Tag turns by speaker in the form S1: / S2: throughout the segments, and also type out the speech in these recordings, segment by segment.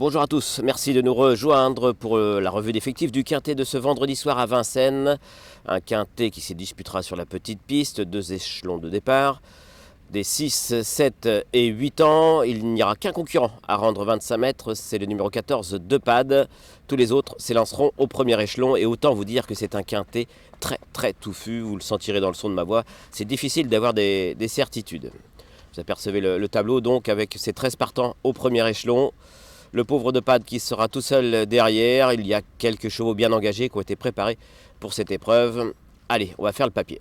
S1: Bonjour à tous, merci de nous rejoindre pour la revue d'effectifs du quintet de ce vendredi soir à Vincennes. Un quintet qui se disputera sur la petite piste, 2 échelons de départ. Des 6, 7 et 8 ans, il n'y aura qu'un concurrent à rendre 25 mètres, c'est le numéro 14 de Pad. Tous les autres s'élanceront au premier échelon et autant vous dire que c'est un quintet très touffu, vous le sentirez dans le son de ma voix. C'est difficile d'avoir des certitudes. Vous apercevez le tableau donc avec ces 13 partants au premier échelon. Le pauvre de Pad qui sera tout seul derrière. Il y a quelques chevaux bien engagés qui ont été préparés pour cette épreuve. Allez, on va faire le papier.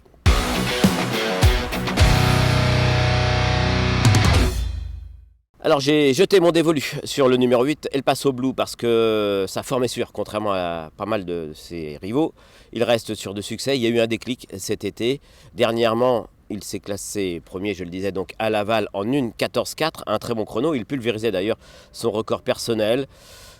S1: Alors j'ai jeté mon dévolu sur le numéro 8, El Paso Blue, parce que sa forme est sûre, contrairement à pas mal de ses rivaux. Il reste sur de succès, il y a eu un déclic cet été. Dernièrement, il s'est classé premier, je le disais, donc à Laval en 1,14,4, un très bon chrono. Il pulvérisait d'ailleurs son record personnel.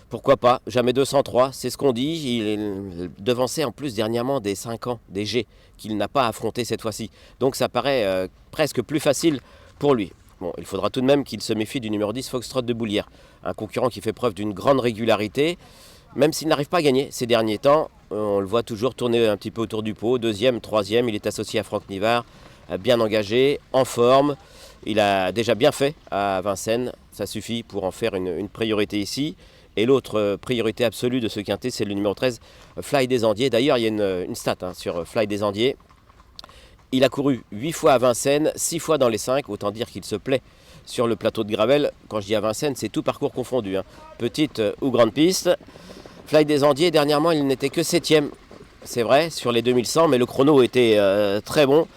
S1: Pourquoi pas, jamais 203, c'est ce qu'on dit. Il devançait en plus dernièrement des 5 ans, des G, qu'il n'a pas affronté cette fois-ci. Donc ça paraît presque plus facile pour lui. Bon, il faudra tout de même qu'il se méfie du numéro 10, Foxtrot de Boulière, un concurrent qui fait preuve d'une grande régularité, même s'il n'arrive pas à gagner ces derniers temps. On le voit toujours tourner un petit peu autour du pot, deuxième, troisième, il est associé à Franck Nivard, bien engagé, en forme. Il a déjà bien fait à Vincennes, ça suffit pour en faire une priorité ici. Et l'autre priorité absolue de ce quintet, c'est le numéro 13, Fly des Andiers. D'ailleurs, il y a une stat sur Fly des Andiers. Il a couru 8 fois à Vincennes, 6 fois dans les 5, autant dire qu'il se plaît sur le plateau de Gravel. Quand je dis à Vincennes, c'est tout parcours confondu, petite ou grande piste. Fly des Andiers, dernièrement, il n'était que 7e, c'est vrai, sur les 2100, mais le chrono était très bon.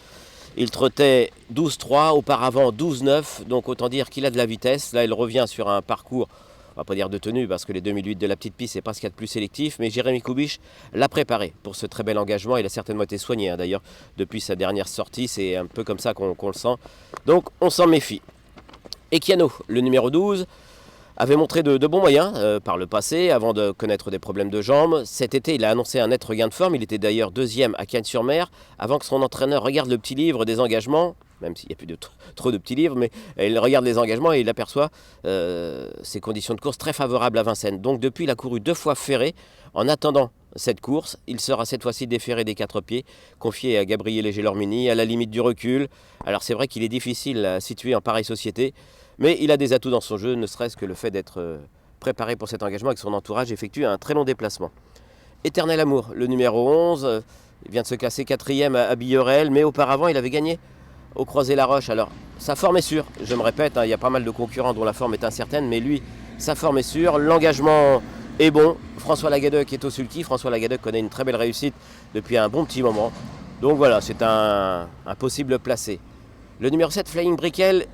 S1: Il trottait 12,3, auparavant 12,9, donc autant dire qu'il a de la vitesse. Là, il revient sur un parcours, on va pas dire de tenue, parce que les 2008 de la petite piste, c'est pas ce qu'il y a de plus sélectif, mais Jérémy Koubich l'a préparé pour ce très bel engagement. Il a certainement été soigné, d'ailleurs, depuis sa dernière sortie. C'est un peu comme ça qu'on le sent. Donc, on s'en méfie. Ekiano, le numéro 12, avait montré de bons moyens par le passé, avant de connaître des problèmes de jambes. Cet été, il a annoncé un net regain de forme. Il était d'ailleurs deuxième à Cagnes-sur-Mer, avant que son entraîneur regarde le petit livre des engagements, même s'il n'y a plus trop de petits livres, mais il regarde les engagements et il aperçoit ses conditions de course très favorables à Vincennes. Donc depuis, il a couru 2 fois ferré. En attendant cette course, il sera cette fois-ci déféré des 4 pieds, confié à Gabriel Léger-Lormini, à la limite du recul. Alors c'est vrai qu'il est difficile à situer en pareille société, mais il a des atouts dans son jeu, ne serait-ce que le fait d'être préparé pour cet engagement, avec son entourage effectue un très long déplacement. Éternel Amour, le numéro 11, il vient de se classer 4e à Billorel, mais auparavant il avait gagné au Croisé-la-Roche. Alors sa forme est sûre, je me répète, il y a pas mal de concurrents dont la forme est incertaine, mais lui, sa forme est sûre, l'engagement est bon. François Lagadec est au sulky. François Lagadec connaît une très belle réussite depuis un bon petit moment. Donc voilà, c'est un possible placé. Le numéro 7, Flying Brickell,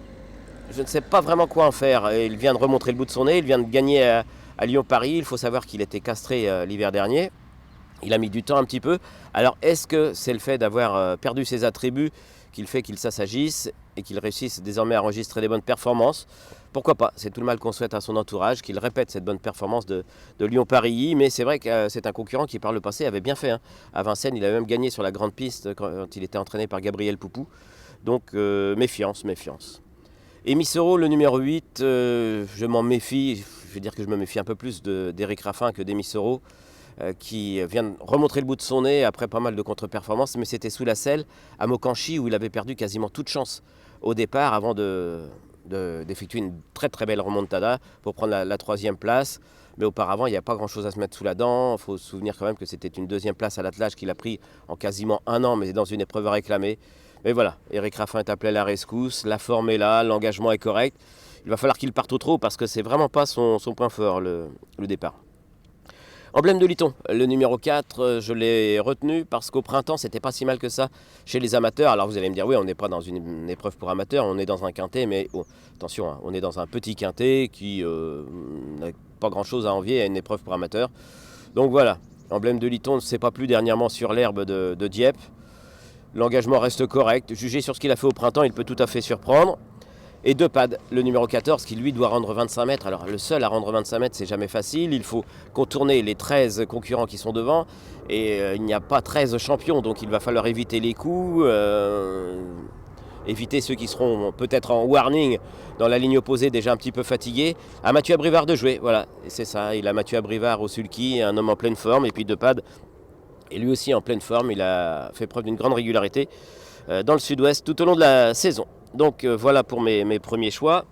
S1: je ne sais pas vraiment quoi en faire. Il vient de remontrer le bout de son nez, il vient de gagner à Lyon-Paris. Il faut savoir qu'il était castré l'hiver dernier. Il a mis du temps un petit peu. Alors est-ce que c'est le fait d'avoir perdu ses attributs qu'il fait qu'il s'agisse et qu'il réussisse désormais à enregistrer des bonnes performances? Pourquoi pas? C'est tout le mal qu'on souhaite à son entourage, qu'il répète cette bonne performance de Lyon-Paris. Mais c'est vrai que c'est un concurrent qui par le passé avait bien fait. À Vincennes, il avait même gagné sur la grande piste quand il était entraîné par Gabriel Poupou. Donc méfiance. Et Missero, le numéro 8, je m'en méfie. Je veux dire que je me méfie un peu plus d'Éric Raffin que d'Emissero, qui vient de remontrer le bout de son nez après pas mal de contre-performances, mais c'était sous la selle à Mokanchi où il avait perdu quasiment toute chance au départ avant d'effectuer une très belle remontada pour prendre la 3e place. Mais auparavant, il n'y a pas grand-chose à se mettre sous la dent. Il faut se souvenir quand même que c'était une 2e place à l'attelage qu'il a pris en quasiment un an, mais dans une épreuve réclamée. Mais voilà, Éric Raffin est appelé à la rescousse, la forme est là, l'engagement est correct. Il va falloir qu'il parte au trot parce que c'est vraiment pas son point fort, le départ. Emblème de Liton, le numéro 4, je l'ai retenu parce qu'au printemps, c'était pas si mal que ça chez les amateurs. Alors vous allez me dire, oui, on n'est pas dans une épreuve pour amateurs, on est dans un quintet, mais attention, on est dans un petit quintet qui n'a pas grand-chose à envier à une épreuve pour amateurs. Donc voilà, Emblème de Liton ne s'est pas plu dernièrement sur l'herbe de Dieppe. L'engagement reste correct. Jugé sur ce qu'il a fait au printemps, il peut tout à fait surprendre. Et de Pad, le numéro 14, qui lui doit rendre 25 mètres. Alors le seul à rendre 25 mètres, c'est jamais facile. Il faut contourner les 13 concurrents qui sont devant. Et il n'y a pas 13 champions, donc il va falloir éviter les coups. éviter ceux qui seront peut-être en warning dans la ligne opposée, déjà un petit peu fatigués. À Mathieu Abrivard de jouer, voilà, c'est ça. Il a Mathieu Abrivard au sulky, un homme en pleine forme, et puis de pad. Et lui aussi en pleine forme, il a fait preuve d'une grande régularité dans le sud-ouest tout au long de la saison. Donc voilà pour mes premiers choix.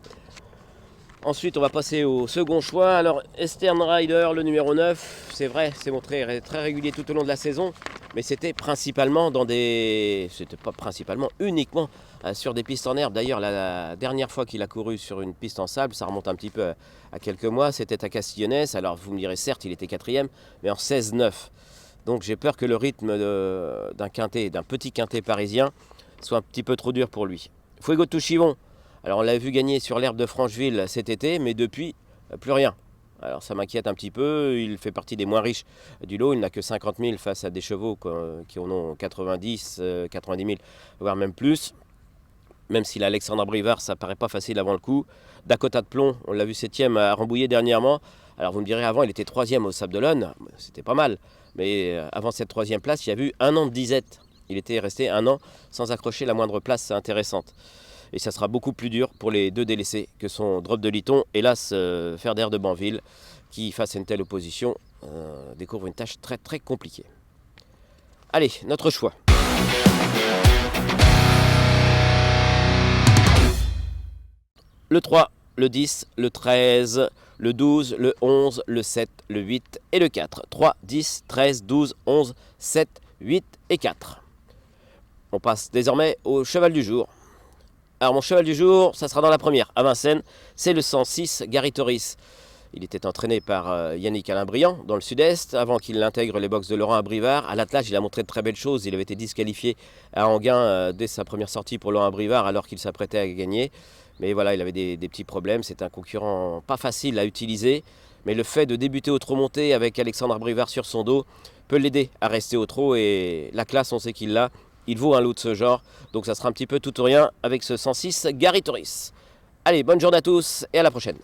S1: Ensuite, on va passer au second choix. Alors, Eastern Rider, le numéro 9, c'est vrai, c'est montré très régulier tout au long de la saison, mais c'était principalement c'était pas principalement, uniquement sur des pistes en herbe. D'ailleurs, la dernière fois qu'il a couru sur une piste en sable, ça remonte un petit peu à quelques mois, c'était à Castillonnès. Alors, vous me direz, certes, il était 4e, mais en 16-9. Donc, j'ai peur que le rythme d'un petit quintet parisien, soit un petit peu trop dur pour lui. Fuego Touchivon. Alors on l'a vu gagner sur l'herbe de Francheville cet été, mais depuis, plus rien. Alors ça m'inquiète un petit peu, il fait partie des moins riches du lot, il n'a que 50 000 face à des chevaux qui en ont 90, 90 000, voire même plus. Même si l'Alexandre Abrivard, ça paraît pas facile avant le coup. Dakota de Plomb, on l'a vu 7e à Rambouillet dernièrement. Alors vous me direz, avant il était 3e au Sable d'Olonne, c'était pas mal. Mais avant cette 3e place, il y a eu un an de disette. Il était resté un an sans accrocher la moindre place intéressante. Et ça sera beaucoup plus dur pour les deux délaissés que sont Drop de Liton, hélas Ferder de Banville, qui face à une telle opposition découvre une tâche très très compliquée. Allez, notre choix. Le 3, le 10, le 13, le 12, le 11, le 7, le 8 et le 4. 3, 10, 13, 12, 11, 7, 8 et 4. On passe désormais au cheval du jour. Alors mon cheval du jour, ça sera dans la première, à Vincennes, c'est le 106 Gary Toris. Il était entraîné par Yannick Alain-Briand dans le sud-est, avant qu'il intègre les box de Laurent Abrivard. À l'attelage, il a montré de très belles choses, il avait été disqualifié à Enghien dès sa première sortie pour Laurent Abrivard alors qu'il s'apprêtait à gagner. Mais voilà, il avait des petits problèmes, c'est un concurrent pas facile à utiliser. Mais le fait de débuter au trot monté avec Alexandre Abrivard sur son dos peut l'aider à rester au trot et la classe, on sait qu'il l'a. Il vaut un lot de ce genre, donc ça sera un petit peu tout ou rien avec ce 106 Gary Toris. Allez, bonne journée à tous et à la prochaine.